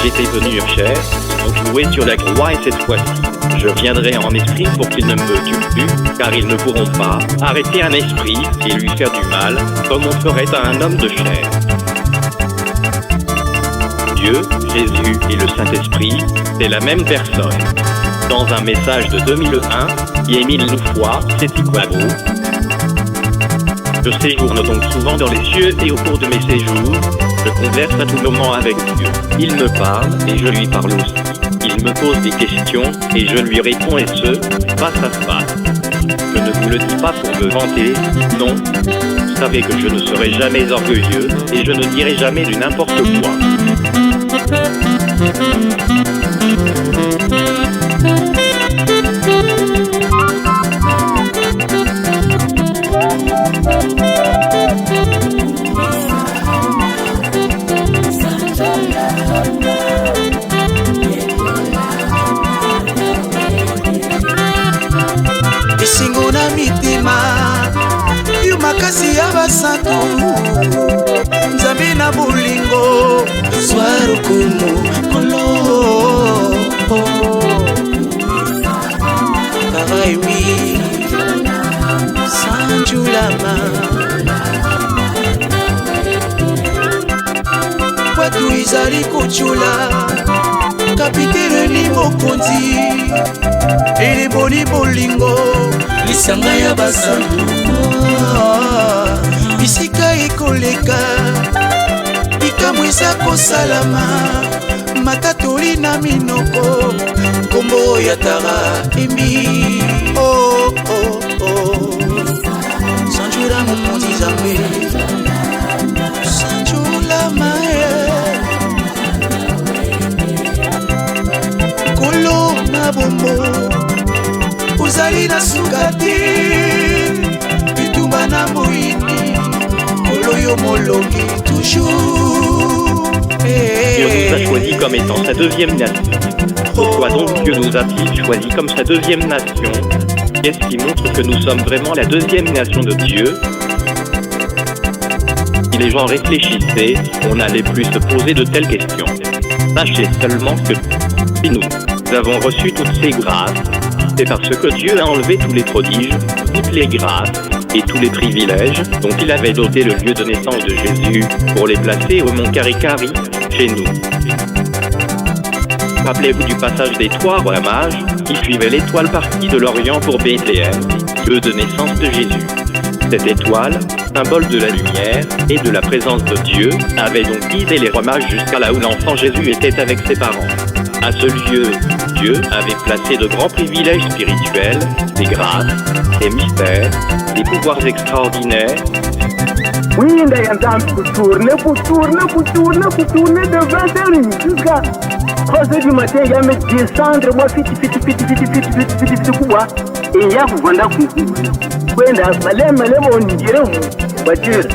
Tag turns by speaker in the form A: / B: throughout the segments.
A: j'étais venu en chair, ils m'ont cloué sur la croix et cette fois-ci, je viendrai en esprit pour qu'ils ne me tuent plus, car ils ne pourront pas arrêter un esprit et lui faire du mal, comme on ferait à un homme de chair. Dieu, Jésus et le Saint-Esprit, c'est la même personne. Dans un message de 2001, qui Émile Loufoy, c'est Iquago. Je séjourne donc souvent dans les cieux et au cours de mes séjours, je converse à tout moment avec Dieu. Il me parle et je lui parle aussi. Il me pose des questions et je lui réponds et ce, face à face. Je ne vous le dis pas pour me vanter, non. Vous savez que je ne serai jamais orgueilleux et je ne dirai jamais du n'importe quoi.
B: Esingo na mitema yo makasi ya basantu nzambe na bolingo swarukumu kolo Karaimi Sanjulama watu izali kuchula kapitele ni mokonzi eleboli bolingo lisanga ya basantu bisika ekoleka likambo eza kosalama matatoli na minoko kombo ya tara emi sanjula mokonzi zambe sanjula mae kolo na bombo uzali na suka te bitumba na moini kolo yo molongi toujours.
A: Dieu nous a choisis comme étant sa deuxième nation. Pourquoi donc Dieu nous a-t-il choisis comme sa deuxième nation? Qu'est-ce qui montre que nous sommes vraiment la deuxième nation de Dieu? Si les gens réfléchissaient, on n'allait plus se poser de telles questions. Sachez seulement que si nous avons reçu toutes ces grâces, c'est parce que Dieu a enlevé tous les prodiges, toutes les grâces et tous les privilèges dont il avait doté le lieu de naissance de Jésus pour les placer au mont Karikari, chez nous. Rappelez-vous du passage des 3 rois mages qui suivaient l'étoile partie de l'Orient pour Bethléem, lieu de naissance de Jésus. Cette étoile, symbole de la lumière et de la présence de Dieu, avait donc guidé les rois mages jusqu'à là où l'enfant Jésus était avec ses parents. À ce lieu, Dieu avait placé de grands privilèges spirituels, des grâces, des mystères, des pouvoirs extraordinaires.
C: Oui, pour tourner de 20h jusqu'à 3h du matin, il y a me descendre, moi, fiti, quoi. Et il y a vous vendre à coucou. Kwenda, malema, on dirait une voiture.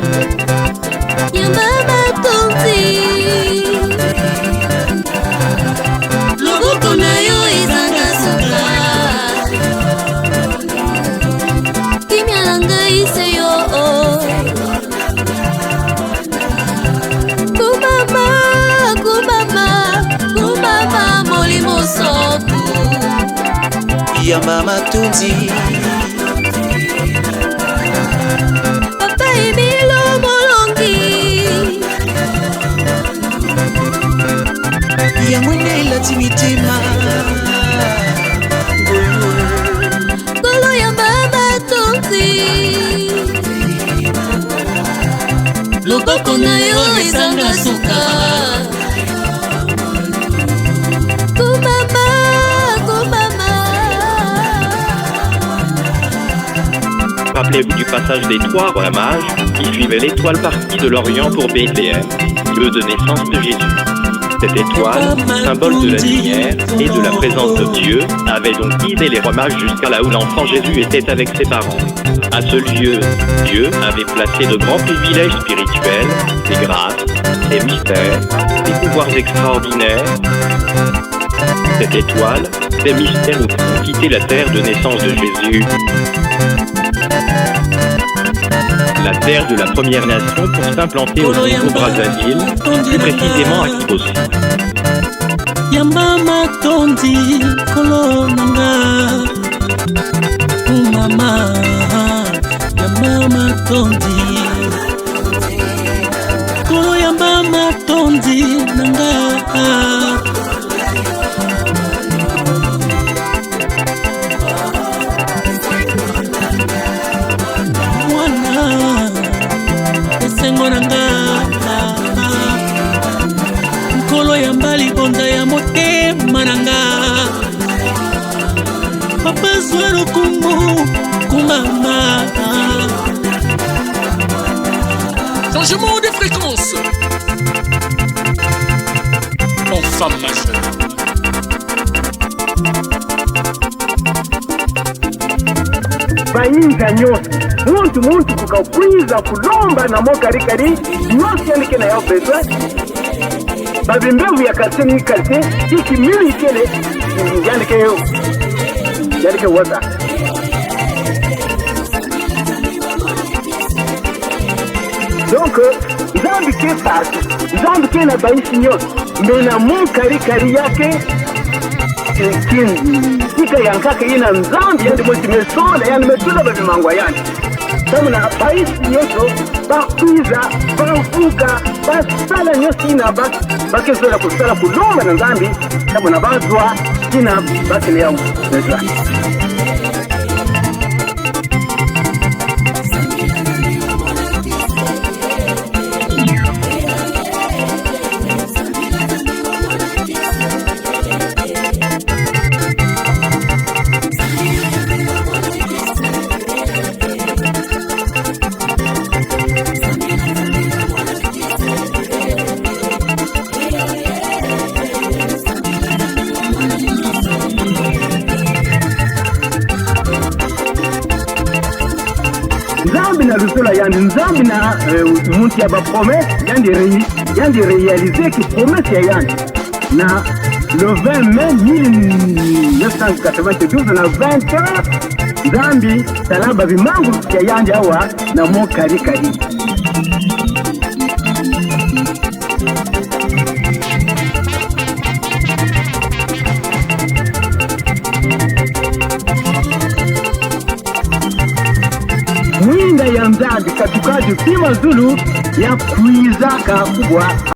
B: Ya mama tunzi
D: papa Emilo molongi
B: ya mwene la timitima
D: golo ya mama tunzi loboko na yo ezanga suka
A: Rappelez-vous du passage des 3 rois mages qui suivaient l'étoile partie de l'Orient pour Bethléem, lieu de naissance de Jésus. Cette étoile, symbole de la lumière et de la présence de Dieu, avait donc guidé les rois mages jusqu'à là où l'enfant Jésus était avec ses parents. À ce lieu, Dieu avait placé de grands privilèges spirituels, des grâces, des mystères, des pouvoirs extraordinaires. Cette étoile, ces mystères nous font quitter la terre de naissance de Jésus, la terre de la première nation, pour s'implanter au Congo-Brazzaville, plus précisément à Kibosi.
E: ya mama tondi kolonanga mama ya mama tondi kolo ya mama tondi nanga mwana esengo nanga kolo ya mbali bonda ya motema nanga papa zwero kumu kumama.
F: Changement de fréquence en femme majeure.
C: bayinza nyose muntu kukakwiza kulomba na mokarikari nyose yanike na yao bezwe babimbevu ya karte ni karte tiki mili kele yanike wata donc zambi ke parti zambi ke na baisi nyose mena mokarikari yake kika yankaka ina nzambi yandi mwezi mesola yandi metula babimangwa yandi samuna baisi nyoso bakwiza bavuga basala nyosi ina bakezola kusala kulomba na nzambi samuna bazwa ina bakile yangu nezwa nzambi na rusula yandi nzambi na muntu ya ba promesse yandi réaliser ki promesse ya yandi na le 20 mai 1992 na 20h nzambi talaba vimangu ya yandi awa na mo kari mwinga ya nzambi katukaji pima zulu ya kuizaka kubwa